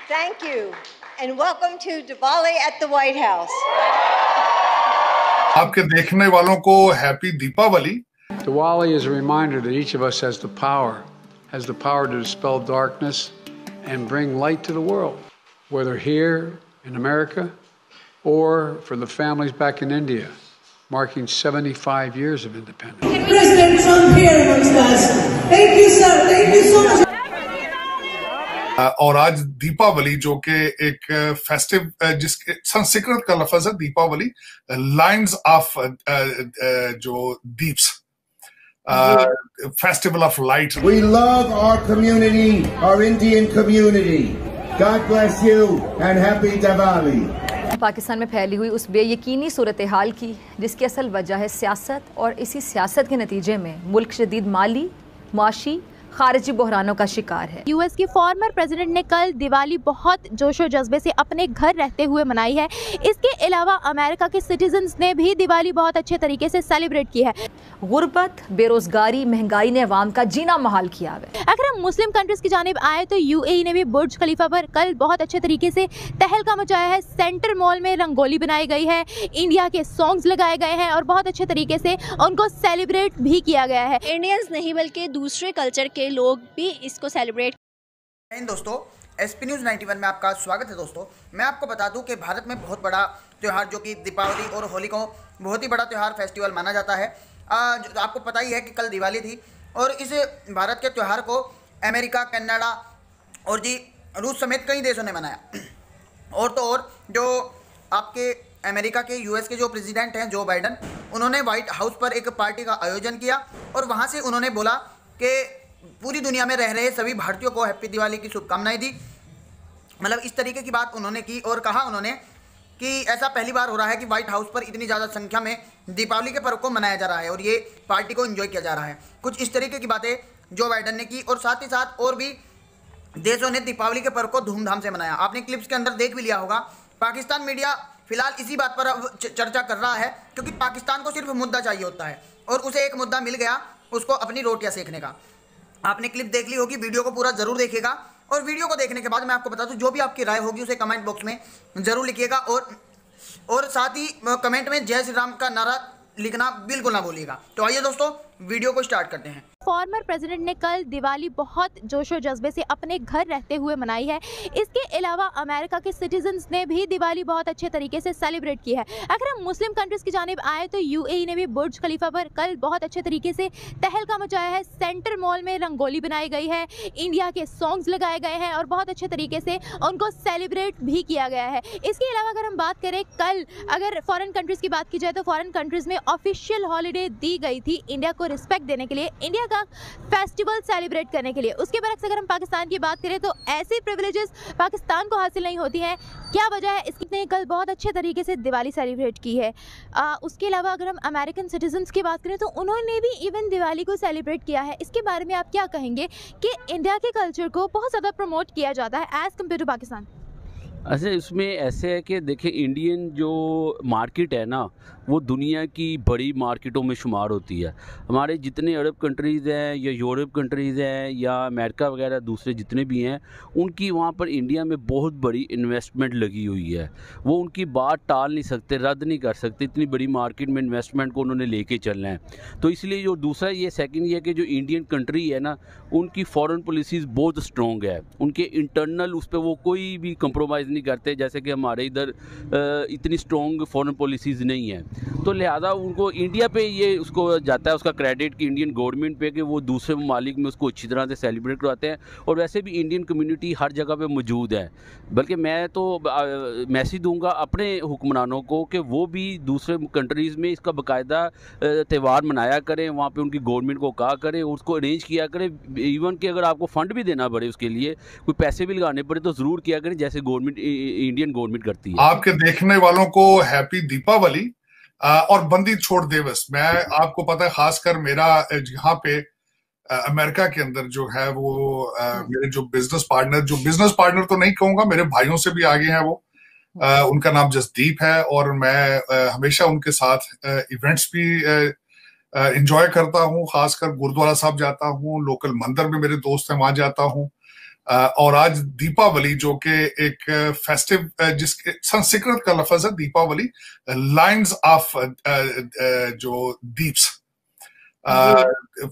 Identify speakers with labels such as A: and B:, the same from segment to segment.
A: Thank you, and welcome to Diwali at the White House.
B: आपके देखने वालों को happy Deepavali.
C: Diwali is a reminder that each of us has the power to dispel darkness and bring light to the world, whether here in America or for the families back in India, marking 75 years of independence.
D: President Trump here amongst us. Thank you, sir. Thank you so much.
B: और आज दीपावली जो कि एक festive जिसके संस्कृत का लफ्ज है Deepawali, lines of जो Deep's, festival of light.
E: We love our community, our Indian community. God bless you and happy Diwali.
F: Pakistan में फैली हुई उस बेयकीनी सूरत हाल की जिसकी असल वजह है सियासत, और इसी सियासत के नतीजे में मुल्क शदीद माली, मुआशी, खारिजी बहरानों का शिकार है।
G: यूएस के फॉर्मर प्रेसिडेंट ने कल दिवाली बहुत जोशो जज्बे से अपने घर रहते हुए मनाई है। इसके अलावा अमेरिका के सिटीजन्स ने भी दिवाली बहुत अच्छे तरीके से सेलिब्रेट की है।
F: गुर्बत, बेरोजगारी, महंगाई ने अवाम का जीना महाल किया है।
G: अगर हम मुस्लिम कंट्रीज की जानिब आए तो यूएई ने भी बुर्ज खलीफा पर कल बहुत अच्छे तरीके से तहलका मचाया है। सेंटर मॉल में रंगोली बनाई गई है, इंडिया के सॉन्ग्स लगाए गए हैं और बहुत अच्छे तरीके से उनको सेलिब्रेट भी किया गया है।
H: इंडियंस नहीं बल्कि दूसरे कल्चर के लोग भी इसको सेलिब्रेट।
I: दोस्तों, एसपी न्यूज़ 91 में आपका स्वागत है। दोस्तों, मैं आपको बता दूं कि भारत में बहुत बड़ा त्यौहार जो कि दीपावली और होली को बहुत ही बड़ा त्यौहार फेस्टिवल माना जाता है। आपको पता ही है कि कल दिवाली थी और इस भारत के त्यौहार को अमेरिका, कनाडा और जी रूस समेत कई देशों ने मनाया। और तो और जो आपके अमेरिका के यूएस के जो प्रेसिडेंट हैं जो बाइडन, उन्होंने व्हाइट हाउस पर एक पार्टी का आयोजन किया और वहाँ से उन्होंने बोला कि पूरी दुनिया में रह रहे सभी भारतीयों को हैप्पी दिवाली की शुभकामनाएं दी। मतलब इस तरीके की बात उन्होंने की और कहा उन्होंने कि ऐसा पहली बार हो रहा है कि व्हाइट हाउस पर इतनी ज़्यादा संख्या में दीपावली के पर्व को मनाया जा रहा है और ये पार्टी को एंजॉय किया जा रहा है। कुछ इस तरीके की बातें जो बाइडन ने की और साथ ही साथ और भी देशों ने दीपावली के पर्व को धूमधाम से मनाया। आपने क्लिप्स के अंदर देख भी लिया होगा। पाकिस्तान मीडिया फिलहाल इसी बात पर अब चर्चा कर रहा है क्योंकि पाकिस्तान को सिर्फ मुद्दा चाहिए होता है और उसे एक मुद्दा मिल गया, उसको अपनी रोटियां सेकने का। आपने क्लिप देख ली होगी, वीडियो को पूरा जरूर देखिएगा और वीडियो को देखने के बाद मैं आपको बता दूं जो भी आपकी राय होगी उसे कमेंट बॉक्स में जरूर लिखिएगा और साथ ही कमेंट में जय श्री राम का नारा लिखना बिल्कुल ना भूलिएगा। तो आइए दोस्तों, वीडियो को स्टार्ट करते हैं।
G: फॉर्मर प्रेसिडेंट ने कल दिवाली बहुत जोशो जज्बे से अपने घर रहते हुए मनाई है। इसके अलावा अमेरिका के सिटीजन्स ने भी दिवाली बहुत अच्छे तरीके से सेलिब्रेट की है। अगर हम मुस्लिम कंट्रीज की जानिब आए तो यूएई ने भी बुर्ज खलीफा पर कल बहुत अच्छे तरीके से तहलका मचाया है। सेंटर मॉल में रंगोली बनाई गई है, इंडिया के सॉन्ग्स लगाए गए हैं और बहुत अच्छे तरीके से उनको सेलिब्रेट भी किया गया है। इसके अलावा अगर हम बात करें कल अगर फॉरेन कंट्रीज़ की बात की जाए तो फॉरेन कंट्रीज़ में ऑफिशियल हॉलीडे दी गई थी इंडिया को रिस्पेक्ट देने के लिए, इंडिया फेस्टिवल सेलिब्रेट करने के लिए। उसके बरक्स अगर हम पाकिस्तान की बात करें तो ऐसी प्रिविलेजेस पाकिस्तान को हासिल नहीं होती हैं। क्या वजह है इसकी? ने कल बहुत अच्छे तरीके से दिवाली सेलिब्रेट की है। उसके अलावा अगर हम अमेरिकन सिटीजन्स की बात करें तो उन्होंने भी इवन दिवाली को सेलिब्रेट किया है। इसके बारे में आप क्या कहेंगे कि इंडिया के कल्चर को बहुत ज़्यादा प्रमोट किया जाता है एज़ कम्पेयर टू पाकिस्तान?
J: अच्छा, इसमें ऐसे है कि देखिए इंडियन जो मार्केट है ना वो दुनिया की बड़ी मार्केटों में शुमार होती है। हमारे जितने अरब कंट्रीज़ हैं या यूरोप कंट्रीज़ हैं या अमेरिका वगैरह दूसरे जितने भी हैं, उनकी वहाँ पर इंडिया में बहुत बड़ी इन्वेस्टमेंट लगी हुई है। वो उनकी बात टाल नहीं सकते, रद्द नहीं कर सकते। इतनी बड़ी मार्केट में इन्वेस्टमेंट को उन्होंने लेके चलना है। तो इसलिए जो दूसरा ये सेकंड ये है कि जो इंडियन कंट्री है ना, उनकी फॉरेन पॉलिसीज़ बहुत स्ट्रॉन्ग है। उनके इंटरनल उस पर वो कोई भी कंप्रोमाइज़ नहीं करते, जैसे कि हमारे इधर इतनी स्ट्रॉन्ग फॉरेन पॉलिसीज़ नहीं हैं। तो लिहाजा उनको इंडिया पे ये उसको जाता है उसका क्रेडिट कि इंडियन गवर्नमेंट पे कि वो दूसरे ममालिक में उसको अच्छी तरह से सेलिब्रेट करवाते हैं। और वैसे भी इंडियन कम्युनिटी हर जगह पे मौजूद है। बल्कि मैं तो मैसेज दूंगा अपने हुक्मरानों को कि वो भी दूसरे कंट्रीज़ में इसका बाकायदा त्यौहार मनाया करें, वहाँ पे उनकी गवर्नमेंट को कहा करें, उसको अरेंज किया करें। इवन कि अगर आपको फ़ंड भी देना पड़े उसके लिए, कोई पैसे भी लगाने पड़े तो ज़रूर किया करें जैसे गवर्नमेंट इंडियन गवर्नमेंट करती है।
B: आपके देखने वालों को हैप्पी दीपावली और बंदी छोड़ दिवस। मैं आपको पता है खासकर मेरा यहाँ पे अमेरिका के अंदर जो है वो मेरे जो बिजनेस पार्टनर तो नहीं कहूंगा, मेरे भाइयों से भी आगे हैं वो। उनका नाम जसदीप है और मैं हमेशा उनके साथ इवेंट्स भी एंजॉय करता हूँ। खासकर गुरुद्वारा साहब जाता हूँ, लोकल मंदिर में मेरे दोस्त हैं वहां जाता हूँ और आज दीपावली जो कि एक फेस्टिव, जिसके संस्कृत का लफ्ज है दीपावली, लाइन्स ऑफ जो Deep's,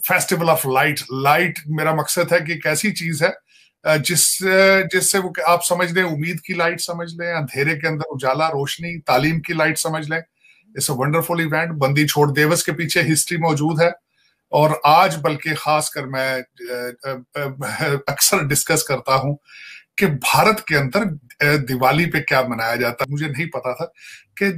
B: festival of light. Light मेरा मकसद है कि एक ऐसी चीज है जिससे वो आप समझ लें, उम्मीद की लाइट समझ लें, अंधेरे के अंदर उजाला, रोशनी, तालीम की लाइट समझ लें। It's a wonderful event. बंदी छोड़ दिवस के पीछे हिस्ट्री मौजूद है, और आज बल्कि खासकर मैं अक्सर डिस्कस करता हूं कि भारत के अंदर दिवाली पे क्या मनाया जाता है। मुझे नहीं पता था कि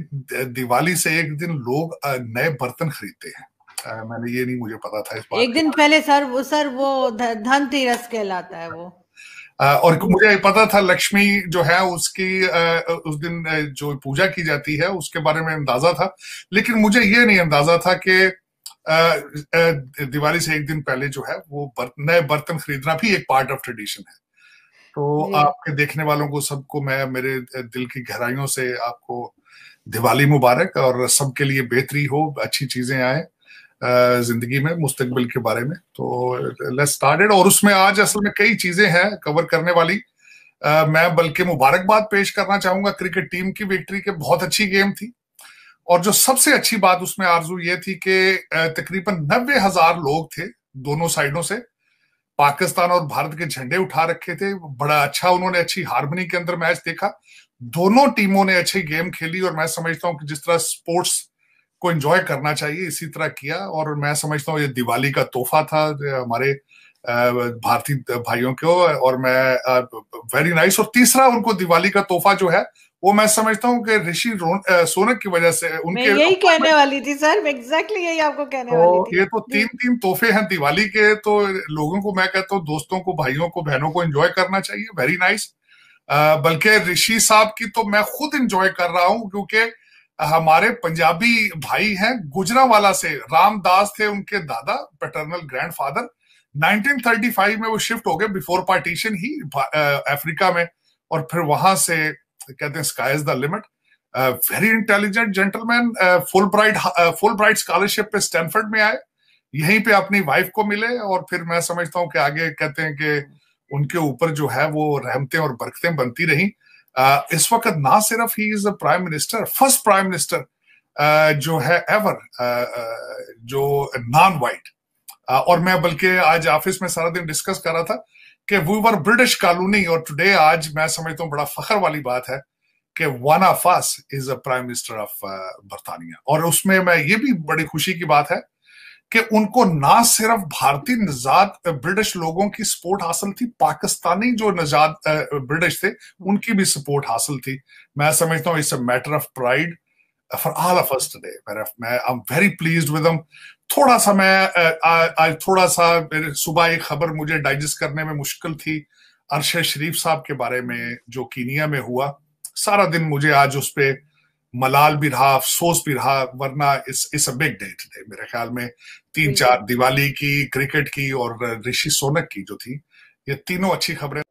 B: दिवाली से एक दिन लोग नए बर्तन खरीदते हैं। मैंने ये नहीं मुझे पता था इस बात।
D: एक दिन पहले सर वो धनतेरस कहलाता है वो।
B: और मुझे पता था लक्ष्मी जो है उसकी उस दिन जो पूजा की जाती है उसके बारे में अंदाजा था, लेकिन मुझे ये नहीं अंदाजा था कि दिवाली से एक दिन पहले जो है वो नए बर्तन खरीदना भी एक पार्ट ऑफ ट्रेडिशन है। तो आपके देखने वालों को सबको मैं मेरे दिल की गहराइयों से आपको दिवाली मुबारक, और सबके लिए बेहतरी हो, अच्छी चीजें आए जिंदगी में, मुस्तकबिल के बारे में। तो लेट्स स्टार्टेड। और उसमें आज असल में कई चीजें हैं कवर करने वाली। मैं बल्कि मुबारकबाद पेश करना चाहूंगा क्रिकेट टीम की विक्ट्री के, बहुत अच्छी गेम थी। और जो सबसे अच्छी बात उसमें आरजू ये थी कि तकरीबन 90,000 लोग थे दोनों साइडों से, पाकिस्तान और भारत के झंडे उठा रखे थे। बड़ा अच्छा उन्होंने अच्छी हार्मनी के अंदर मैच देखा। दोनों टीमों ने अच्छी गेम खेली, और मैं समझता हूं कि जिस तरह स्पोर्ट्स को एंजॉय करना चाहिए इसी तरह किया। और मैं समझता हूँ ये दिवाली का तोहफा था हमारे भारतीय भाइयों को, और मैं वेरी नाइस। और तीसरा उनको दिवाली का तोहफा जो है वो मैं समझता हूँ कि ऋषि सोनक की वजह से उनके,
D: मैं यही कहने वाली थी सर, एग्जैक्टली यही आपको कहने वाली थी।
B: ये तो तीन तोहफे हैं दिवाली के, तो लोगों को मैं कहता हूँ, दोस्तों को, भाइयों को, बहनों को एंजॉय करना चाहिए। Very nice. बल्कि ऋषि साहब की तो मैं खुद एंजॉय कर रहा हूँ, क्योंकि हमारे पंजाबी भाई हैं, गुजरावाला से रामदास थे उनके दादा, पैटर्नल ग्रैंडफादर। 1935 में वो शिफ्ट हो गए, बिफोर पार्टीशन ही, अफ्रीका में, और फिर वहां से कहते हैं sky is the limit. Very intelligent gentleman, full bright scholarship पे स्टैनफोर्ड में आए, यहीं पे अपनी वाइफ को मिले, और फिर मैं समझता हूँ कि आगे कहते हैं कि उनके ऊपर जो है वो रहमतें और बरकतें बनती रही। इस वक्त ना सिर्फ he is prime minister, first prime minister जो है एवर, जो नॉन वाइट। और मैं बल्कि आज ऑफिस में सारा दिन डिस्कस कर रहा था कि वी वर ब्रिटिश कॉलोनी, और टुडे आज मैं समझता हूँ बड़ा फख्र वाली बात है कि one of us is a prime minister of बरतानिया। और उसमें मैं ये भी बड़ी खुशी की बात है कि उनको ना सिर्फ भारतीय नजाद ब्रिटिश लोगों की सपोर्ट हासिल थी, पाकिस्तानी जो नजाद ब्रिटिश थे उनकी भी सपोर्ट हासिल थी। मैं समझता हूँ it's a matter of pride for all of us today. मैं I am very pleased with them. थोड़ा सा मैं आज थोड़ा सा सुबह एक खबर मुझे डाइजेस्ट करने में मुश्किल थी, अरशद शरीफ साहब के बारे में जो कीनिया में हुआ। सारा दिन मुझे आज उस पे मलाल भी रहा, अफसोस भी रहा, वरना इस अ बिग डे टुडे। मेरे ख्याल में 3-4 दिवाली की, क्रिकेट की और ऋषि सोनक की जो थी, ये तीनों अच्छी खबरें।